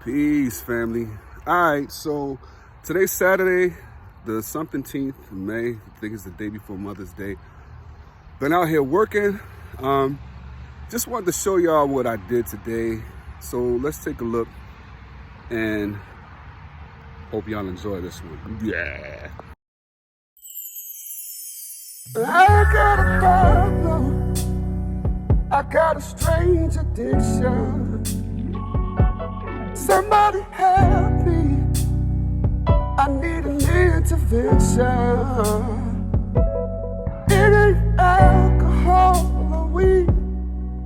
Peace, family. All right, so today's Saturday, the something-teenth of May. I think it's the day before Mother's Day. Been out here working. Just wanted to show y'all what I did today. So let's take a look and hope y'all enjoy this one. Yeah. I got a problem. I got a strange addiction. Somebody help me. I need an intervention. It ain't alcohol or weed.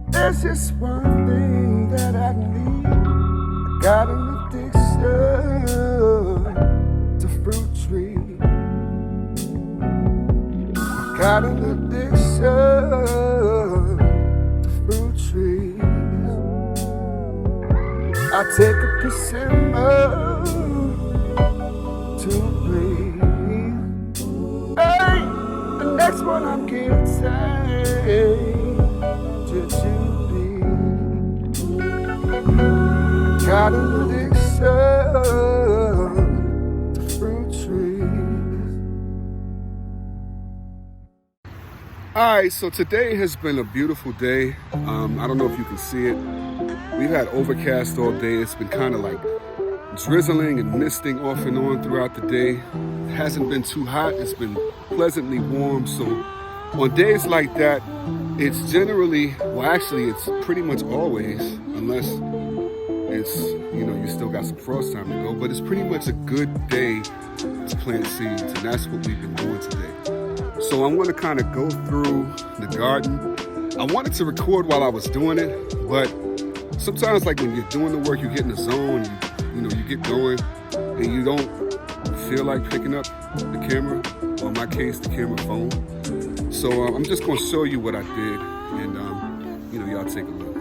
There's just one thing that I need. I got an addiction to fruit trees. Got an addiction to fruit trees. I take a persimmon to breathe. Hey, the next one I'm guilty to be. Got an addiction to fruit trees. All right, so today has been a beautiful day. I don't know if you can see it. We've had overcast all day. It's been kind of like drizzling and misting off and on throughout the day. It hasn't been too hot. It's been pleasantly warm. So on days like that, it's generally, well, actually, it's pretty much always, unless it's, you still got some frost time to go, but it's pretty much a good day to plant seeds, and that's what we've been doing today. So I'm going to kind of go through the garden. I wanted to record while I was doing it, but sometimes, like when you're doing the work, you get in the zone, you get going, and you don't feel like picking up the camera, or in my case, the camera phone. So I'm just gonna show you what I did, and y'all take a look.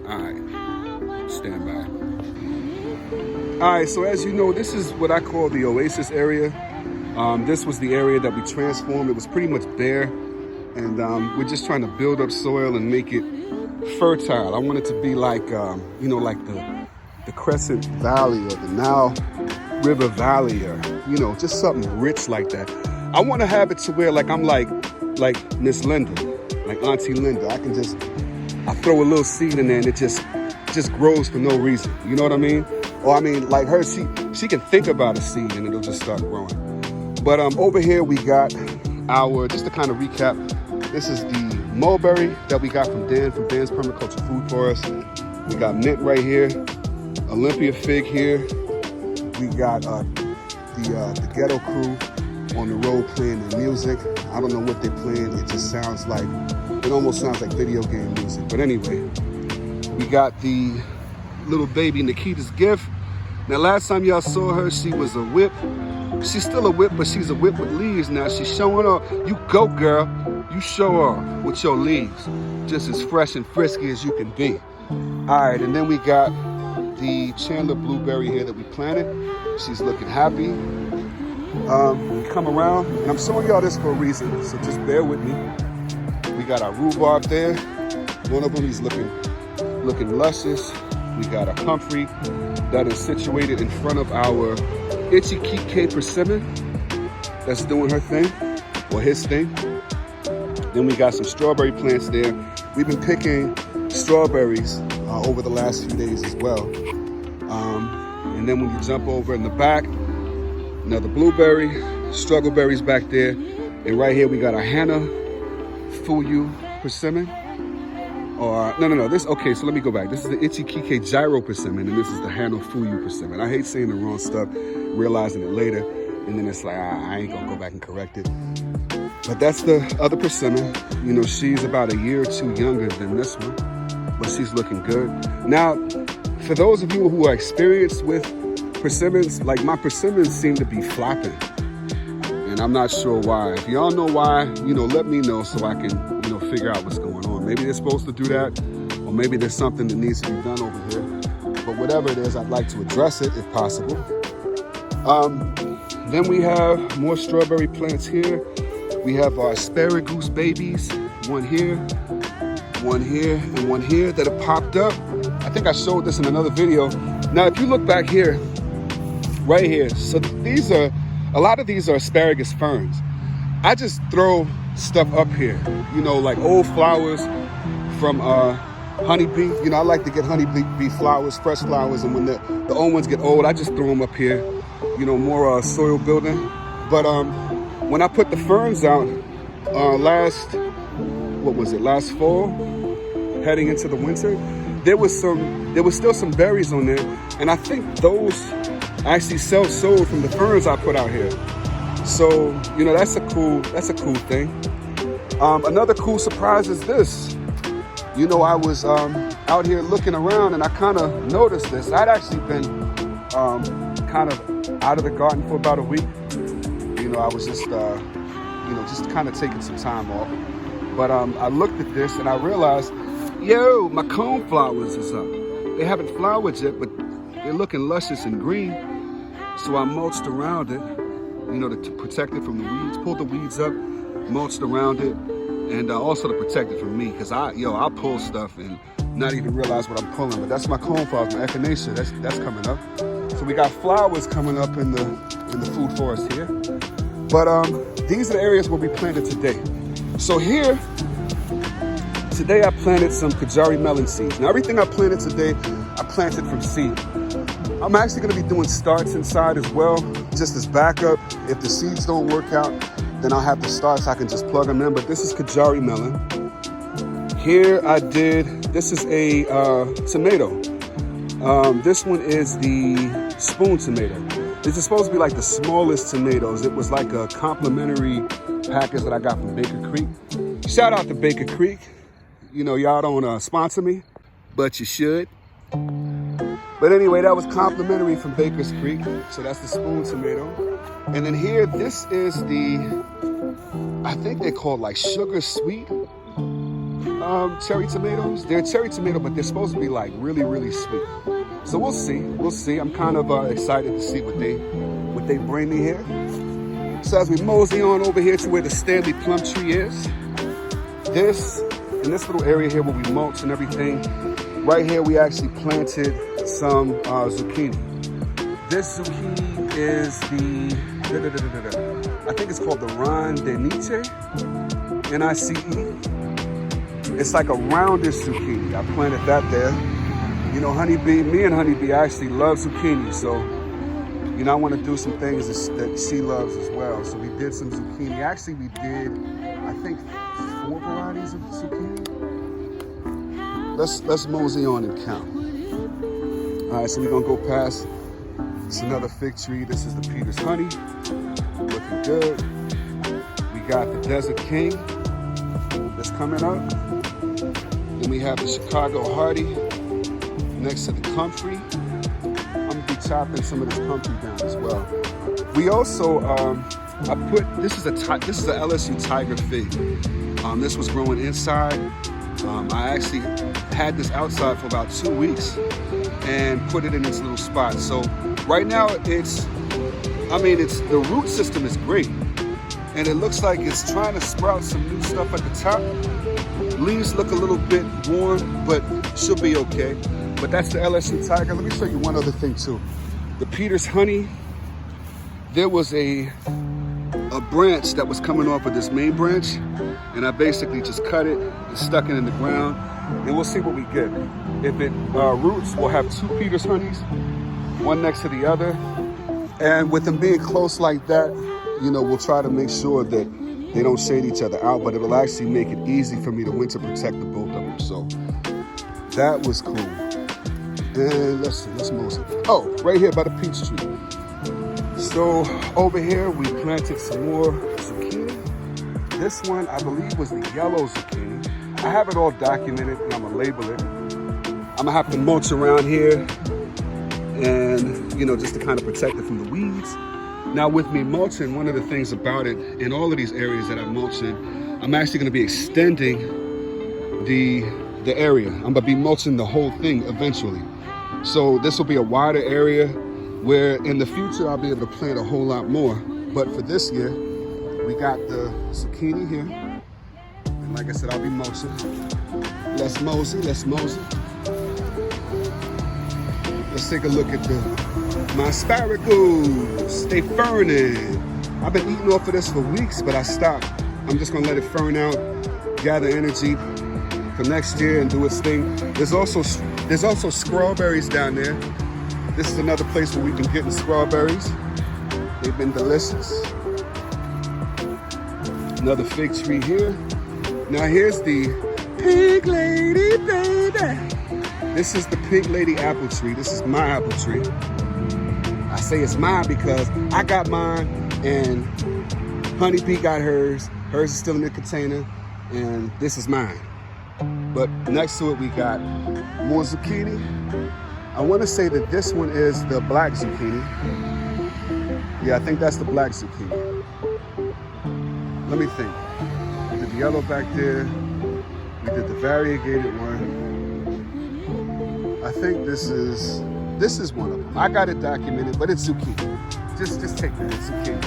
All right, stand by. All right, so as you know, this is what I call the oasis area. This was the area that we transformed. It was pretty much bare, and we're just trying to build up soil and make it fertile. I want it to be like, like the Crescent Valley or the Nile River Valley, or, just something rich like that. I want to have it to where I'm like Miss Linda, like Auntie Linda. I throw a little seed in there and it just grows for no reason. You know what I mean? Or I mean, like her, she can think about a seed and it'll just start growing. But over here we got just to kind of recap, this is the mulberry that we got from Dan's Permaculture Food Forest. We got mint right here, Olympia fig here. We got the ghetto crew on the road playing the music. I don't know what they're playing. It almost sounds like video game music. But anyway, we got the little baby Nikita's gift. Now, last time y'all saw her, she was a whip. She's still a whip, but she's a whip with leaves now. She's showing off. You go, girl. You show off with your leaves, just as fresh and frisky as you can be. All right, and then we got the Chandler blueberry here that we planted. She's looking happy. We come around, and I'm showing y'all this for a reason, so just bear with me. We got our rhubarb there. One of them is looking luscious. We got a comfrey that is situated in front of our itchy kike persimmon that's doing her thing, or his thing. Then we got some strawberry plants there. We've been picking strawberries over the last few days as well. And then when you jump over in the back, another blueberry, struggleberries back there. And right here we got a Hana Fuyu persimmon. Or, no, okay, so let me go back. This is the Itchy Kike Gyro persimmon, and this is the Hana Fuyu persimmon. I hate saying the wrong stuff, realizing it later, and then it's like, I ain't gonna go back and correct it. But that's the other persimmon. She's about a year or two younger than this one, but she's looking good. Now, for those of you who are experienced with persimmons, like my persimmons seem to be flopping, and I'm not sure why. If y'all know why, let me know so I can, figure out what's going on. Maybe they're supposed to do that, or maybe there's something that needs to be done over here. But whatever it is, I'd like to address it if possible. Then we have more strawberry plants here. We have our asparagus babies, one here, and one here that have popped up. I think I showed this in another video. Now, if you look back here, right here, so these are, a lot of these are asparagus ferns. I just throw stuff up here, you know, like old flowers from honeybee. You know, I like to get honeybee flowers, fresh flowers, and when the old ones get old, I just throw them up here, you know, more soil building. But when I put the ferns out last fall, heading into the winter, there was still some berries on there, and I think those actually sold from the ferns I put out here. So, you know, that's a cool thing. Another cool surprise is this. You know, I was out here looking around, and I kind of noticed this. I'd actually been kind of out of the garden for about a week. You know, I was just, you know, just kind of taking some time off. But I looked at this and I realized, yo, my coneflowers is up. They haven't flowered yet, but they're looking luscious and green. So I mulched around it, you know, to protect it from the weeds. Pulled the weeds up, mulched around it, and also to protect it from me, because I'll pull stuff and not even realize what I'm pulling. But that's my coneflowers, my echinacea. That's coming up. So we got flowers coming up in the food forest here. But these are the areas where we planted today. So here, today I planted some Kajari melon seeds. Now everything I planted today, I planted from seed. I'm actually gonna be doing starts inside as well, just as backup. If the seeds don't work out, then I'll have the starts, I can just plug them in. But this is Kajari melon. Here this is a tomato. This one is the spoon tomato. This is supposed to be like the smallest tomatoes. It was like a complimentary package that I got from Baker Creek. Shout out to Baker Creek. You know, y'all don't sponsor me, but you should. But anyway, that was complimentary from Baker's Creek. So that's the spoon tomato. And then here, this is I think they're called like sugar sweet cherry tomatoes. They're cherry tomato, but they're supposed to be like really, really sweet. So we'll see. I'm kind of excited to see what they bring me here. So as we mosey on over here to where the Stanley plum tree is, in this little area here where we mulch and everything, right here we actually planted some zucchini. This zucchini is I think it's called the Ron de Nice, N-I-C-E. It's like a roundish zucchini. I planted that there. You know, me and Honeybee actually love zucchini, so, you know, I want to do some things that she loves as well. So we did some zucchini. Actually, we did, I think, 4 varieties of zucchini. Let's mosey on and count. All right, so we're gonna go past. It's another fig tree. This is the Peter's honey, looking good. We got the Desert King that's coming up. Then we have the Chicago Hardy next to the comfrey. I'm gonna be chopping some of this comfrey down as well. We also, this is a LSU Tiger fig. This was growing inside. I actually had this outside for about 2 weeks and put it in this little spot. So right now the root system is great. And it looks like it's trying to sprout some new stuff at the top. Leaves look a little bit worn, but she'll be okay. But that's the LSU Tiger. Let me show you one other thing too. The Peter's honey, there was a branch that was coming off of this main branch, and I basically just cut it and stuck it in the ground, and we'll see what we get. If it roots, we'll have 2 Peter's honeys, one next to the other. And with them being close like that, you know, we'll try to make sure that they don't shade each other out, but it'll actually make it easy for me to winter protect the both of them. So that was cool. And let's mosey. Oh, right here by the peach tree. So over here, we planted some more zucchini. This one, I believe, was the yellow zucchini. I have it all documented, and I'm gonna label it. I'm gonna have to mulch around here, and, you know, just to kind of protect it from the weeds. Now with me mulching, one of the things about it, in all of these areas that I'm mulching, I'm actually gonna be extending the area. I'm gonna be mulching the whole thing eventually. So this will be a wider area where in the future I'll be able to plant a whole lot more. But for this year, we got the zucchini here. And like I said, I'll be mulching. Let's mosey. Let's take a look at my asparagus. They ferning. I've been eating off of this for weeks, but I stopped. I'm just gonna let it fern out, gather energy for next year and do its thing. There's also strawberries down there. This is another place where we've been getting strawberries. They've been delicious. Another fig tree here. Now here's the pink lady, baby. This is the pink lady apple tree. This is my apple tree. I say it's mine because I got mine and Honeybee got hers. Hers is still in the container and this is mine. But next to it we got more zucchini. I want to say that this one is the black zucchini. Yeah, I think that's the black zucchini. Let me think. We did the yellow back there. We did the variegated one. I think this is one of them. I got it documented, but it's zucchini. Just take that, it's zucchini.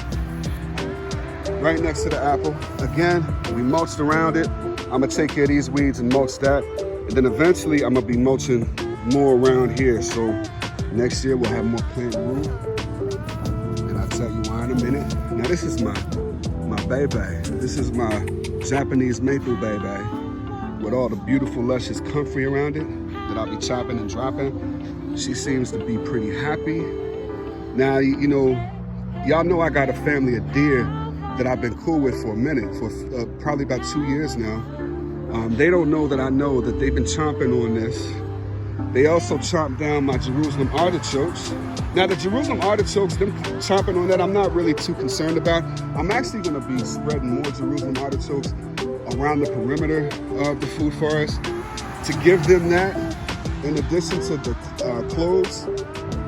Right next to the apple. Again, we mulched around it. I'm gonna take care of these weeds and mulch that. And then eventually I'm gonna be mulching more around here. So next year we'll have more plant room. And I'll tell you why in a minute. Now this is my baby. This is my Japanese maple baby with all the beautiful luscious comfrey around it that I'll be chopping and dropping. She seems to be pretty happy. Now, you know, y'all know I got a family of deer that I've been cool with for a minute, for probably about 2 years now. They don't know that I know that they've been chomping on this. They also chomped down my Jerusalem artichokes. Now the Jerusalem artichokes, them chomping on that, I'm not really too concerned about. I'm actually gonna be spreading more Jerusalem artichokes around the perimeter of the food forest to give them that in addition to the cloves.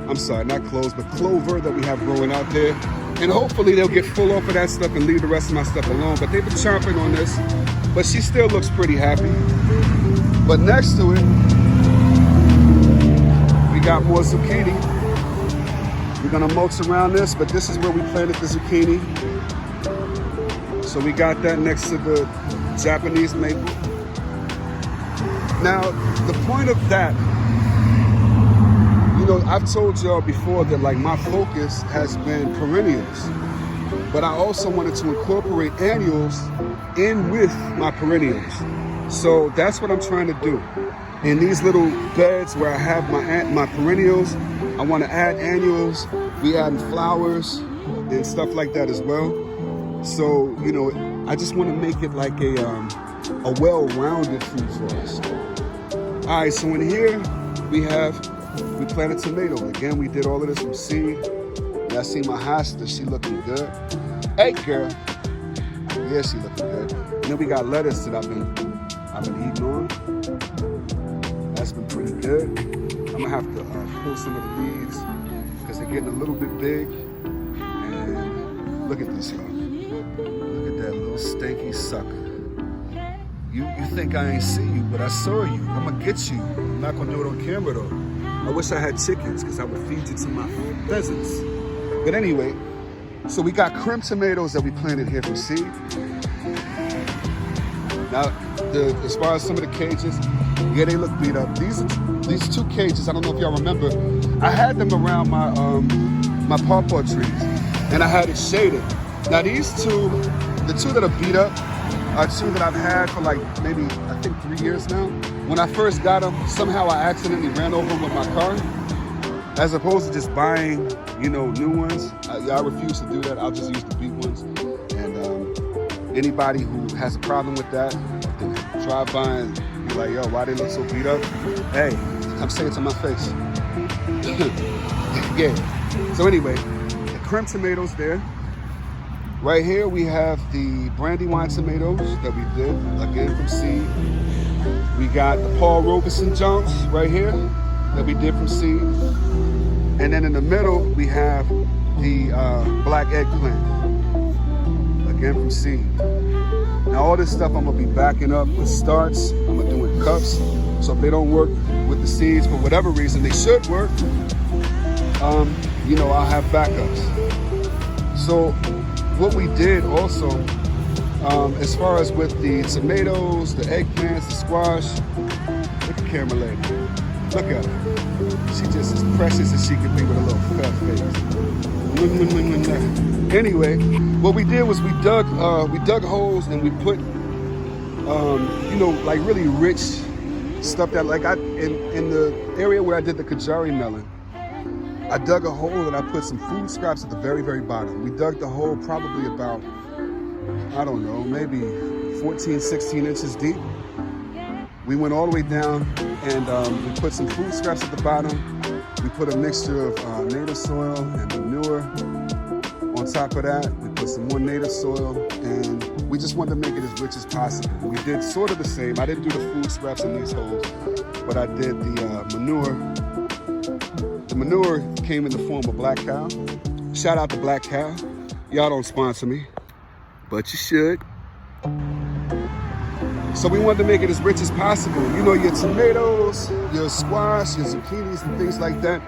I'm sorry, not cloves, but clover that we have growing out there. And hopefully they'll get full off of that stuff and leave the rest of my stuff alone. But they've been chomping on this, but she still looks pretty happy. But next to it, we got more zucchini. We're gonna mulch around this, but this is where we planted the zucchini. So we got that next to the Japanese maple. Now, the point of that, you know, I've told y'all before that like my focus has been perennials, but I also wanted to incorporate annuals in with my perennials. So that's what I'm trying to do. In these little beds where I have my perennials, I want to add annuals. We add flowers and stuff like that as well. So, you know, I just want to make it like a well-rounded food forest. All right, so in here we planted tomato. Again, we did all of this from seed. And I see my hosta, she looking good. Hey girl, yeah, she looking good. And then we got lettuce that I've been eating on. That's been pretty good. I'm gonna have to pull some of the leaves because they're getting a little bit big. And look at this, y'all. Look at that little stinky sucker. You think I ain't see you, but I saw you. I'm gonna get you. I'm not gonna do it on camera though. I wish I had chickens because I would feed you to my pheasants. But anyway, so we got crimp tomatoes that we planted here from seed. Now, as far as some of the cages, yeah, they look beat up. These 2 cages, I don't know if y'all remember, I had them around my pawpaw trees, and I had it shaded. Now these two, the 2 that are beat up, are 2 that I've had for like maybe, I think 3 years now. When I first got them, somehow I accidentally ran over them with my car. As opposed to just buying, you know, new ones. I refuse to do that. I'll just use the beat ones. And anybody who has a problem with that, can drive by and be like, yo, why they look so beat up? Hey, come say it to my face. Yeah. So anyway, the crimp tomatoes there. Right here we have the Brandywine tomatoes that we did, again from seed. We got the Paul Robeson Jones right here that we did from seed. And then in the middle, we have the black eggplant, again from seed. Now all this stuff I'm gonna be backing up with starts. I'm gonna do in cups. So if they don't work with the seeds for whatever reason, they should work. You know, I'll have backups. So what we did also, as far as with the tomatoes, the eggplants, the squash, look at camera lady. Look at her. She just as precious as she can be with a little fat face. Anyway, what we did was we dug holes and we put, you know, like really rich stuff that, like in the area where I did the Kajari melon, I dug a hole and I put some food scraps at the very, very bottom. We dug the hole probably about, I don't know, maybe 14, 16 inches deep. We went all the way down and we put some food scraps at the bottom. We put a mixture of native soil and manure. On top of that, we put some more native soil, and we just wanted to make it as rich as possible. We did sort of the same. I didn't do the food scraps in these holes, but I did the manure. The manure came in the form of black cow. Shout out to Black Cow. Y'all don't sponsor me, but you should. So we wanted to make it as rich as possible. You know, your tomatoes, your squash, your zucchinis and things like that,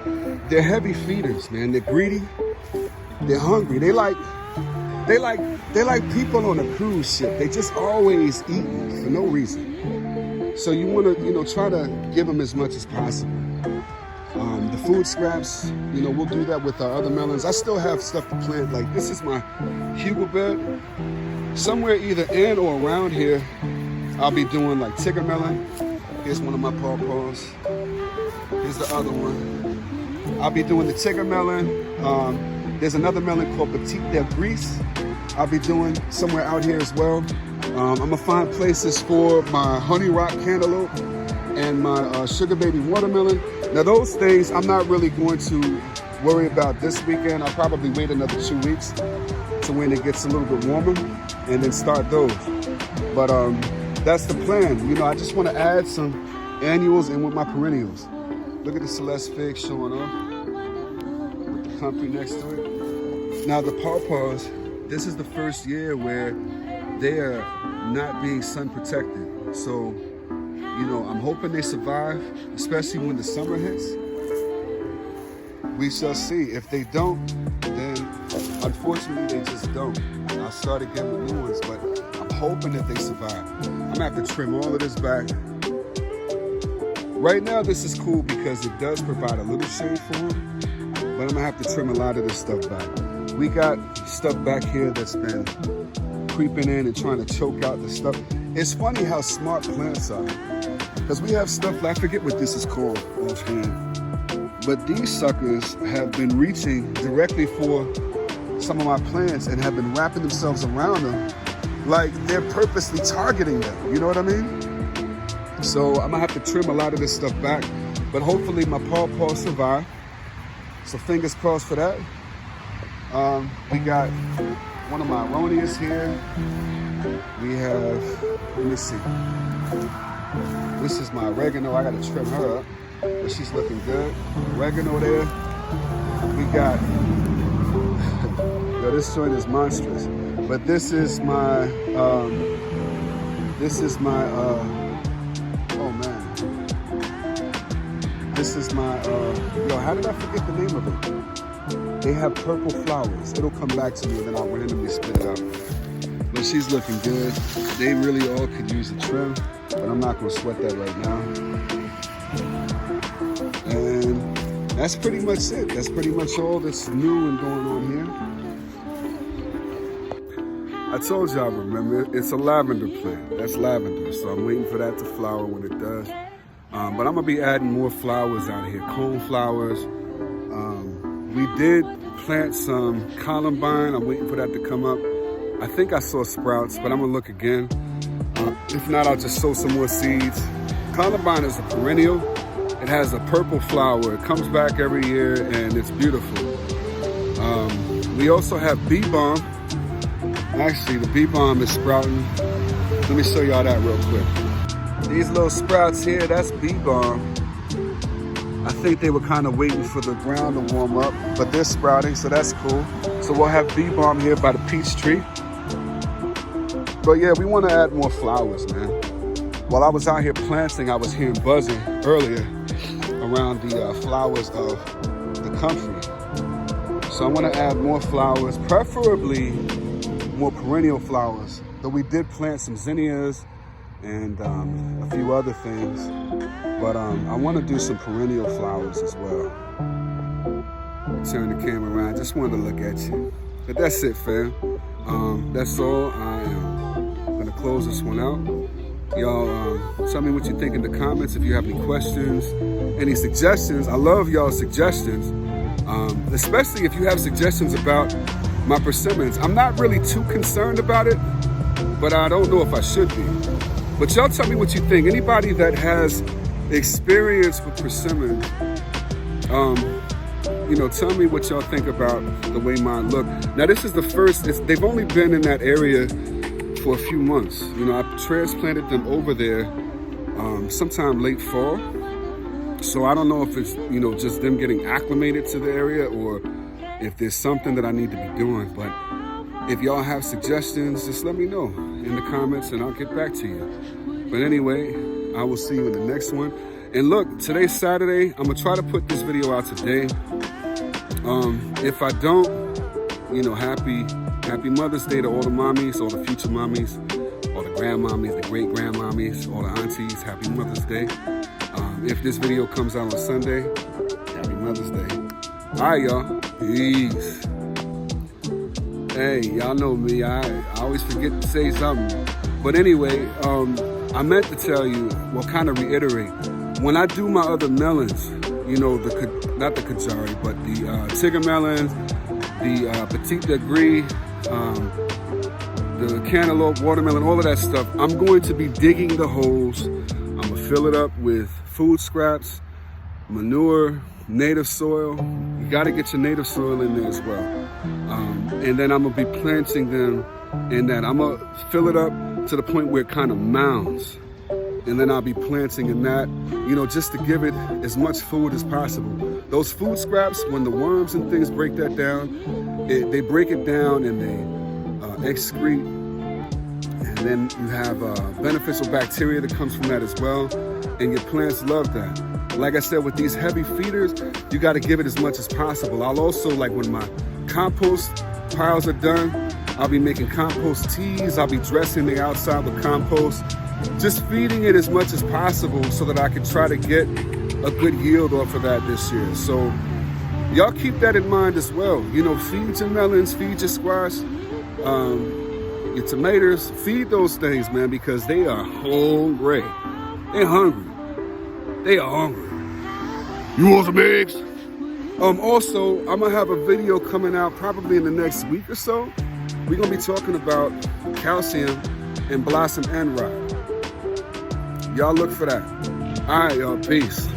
they're heavy feeders, man. They're greedy, they're hungry. They like people on a cruise ship. They just always eating for no reason. So you want to, you know, try to give them as much as possible. The food scraps, you know, we'll do that with our other melons. I still have stuff to plant. Like, this is my hugel bed. Somewhere either in or around here, I'll be doing like tiger melon. Here's one of my pawpaws. Here's the other one. I'll be doing the tiger melon. There's another melon called Petite de Grise. I'll be doing somewhere out here as well. I'm gonna find places for my honey rock cantaloupe and my sugar baby watermelon. Now those things I'm not really going to worry about this weekend. I'll probably wait another 2 weeks to when it gets a little bit warmer and then start those. But that's the plan. You know, I just want to add some annuals in with my perennials. Look at the Celeste fig showing off with the comfrey next to it. Now the pawpaws, this is the first year where they are not being sun protected. So, you know, I'm hoping they survive, especially when the summer hits. We shall see. If they don't, then unfortunately they just don't. I'll start again with new ones, but I'm hoping that they survive. I'm gonna have to trim all of this back. Right now this is cool because it does provide a little shade for them, but I'm gonna have to trim a lot of this stuff back. We got stuff back here that's been creeping in and trying to choke out the stuff. It's funny how smart plants are, because we have stuff, I forget what this is called offhand, but these suckers have been reaching directly for some of my plants and have been wrapping themselves around them like they're purposely targeting them, you know what I mean? So I'm gonna have to trim a lot of this stuff back, but hopefully my pawpaws survive. So fingers crossed for that. We got one of my aronias here. We have, let me see. This is my oregano. I gotta trim her up, but she's looking good. Oregano there. We got, yo, this joint is monstrous. But this is my, oh man. This is my, yo, how did I forget the name of it? They have purple flowers. It'll come back to me and then I'll randomly spit it out. But she's looking good. They really all could use a trim, but I'm not gonna sweat that right now. And that's pretty much it. That's pretty much all that's new and going on here. I told y'all, remember, it's a lavender plant. That's lavender, so I'm waiting for that to flower when it does. But I'm gonna be adding more flowers out here, cone flowers. We did plant some columbine. I'm waiting for that to come up. I think I saw sprouts, but I'm gonna look again. If not, I'll just sow some more seeds. Columbine is a perennial. It has a purple flower. It comes back every year and it's beautiful. We also have bee balm. Actually, the bee balm is sprouting. Let me show y'all that real quick. These little sprouts here, that's bee balm. I think they were kind of waiting for the ground to warm up, but they're sprouting, so that's cool. So we'll have bee balm here by the peach tree. But yeah, we want to add more flowers, man. While I was out here planting, I was hearing buzzing earlier around the flowers of the comfrey. So I want to add more flowers, preferably more perennial flowers. Though we did plant some zinnias and a few other things. But I want to do some perennial flowers as well. Turn the camera around. Just wanted to look at you. But that's it, fam. That's all. I am going to close this one out. Y'all, tell me what you think in the comments if you have any questions, any suggestions. I love y'all's suggestions, especially if you have suggestions about my persimmons. I'm not really too concerned about it, but I don't know if I should be. But y'all tell me what you think. Anybody that has experience with persimmon, tell me what y'all think about the way mine look. Now, this is the first, they've only been in that area for a few months. I transplanted them over there sometime late fall. So I don't know if it's, just them getting acclimated to the area or if there's something that I need to be doing. But if y'all have suggestions, just let me know in the comments and I'll get back to you. But anyway, I will see you in the next one. And look, today's Saturday. I'm gonna try to put this video out today. If I don't, happy Mother's Day to all the mommies, all the future mommies, all the grandmommies, the great grandmommies, all the aunties. Happy Mother's Day. If this video comes out on Sunday, happy Mother's Day. All right, y'all. Peace. Hey, y'all know me. I always forget to say something. But anyway, I meant to tell you, kind of reiterate. When I do my other melons, not the Kajari, but the Tigger melons, the Petit Degree, the cantaloupe, watermelon, all of that stuff, I'm going to be digging the holes. I'm going to fill it up with food scraps, manure, native soil. You got to get your native soil in there as well. And then I'm going to be planting them in that. I'm going to fill it up to the point where it kind of mounds. And then I'll be planting in that, just to give it as much food as possible. Those food scraps, when the worms and things break that down, they break it down and they excrete. And then you have beneficial bacteria that comes from that as well. And your plants love that. Like I said, with these heavy feeders, you got to give it as much as possible. I'll also, when my compost piles are done, I'll be making compost teas. I'll be dressing the outside with compost. Just feeding it as much as possible so that I can try to get a good yield off of that this year. So y'all keep that in mind as well. Feed your melons, feed your squash, your tomatoes, feed those things, man, because they are hungry. They're hungry. They are hungry. You want some eggs? Also, I'm gonna have a video coming out probably in the next week or so. We're gonna be talking about calcium and blossom end rot. Y'all look for that. All right, y'all. Peace.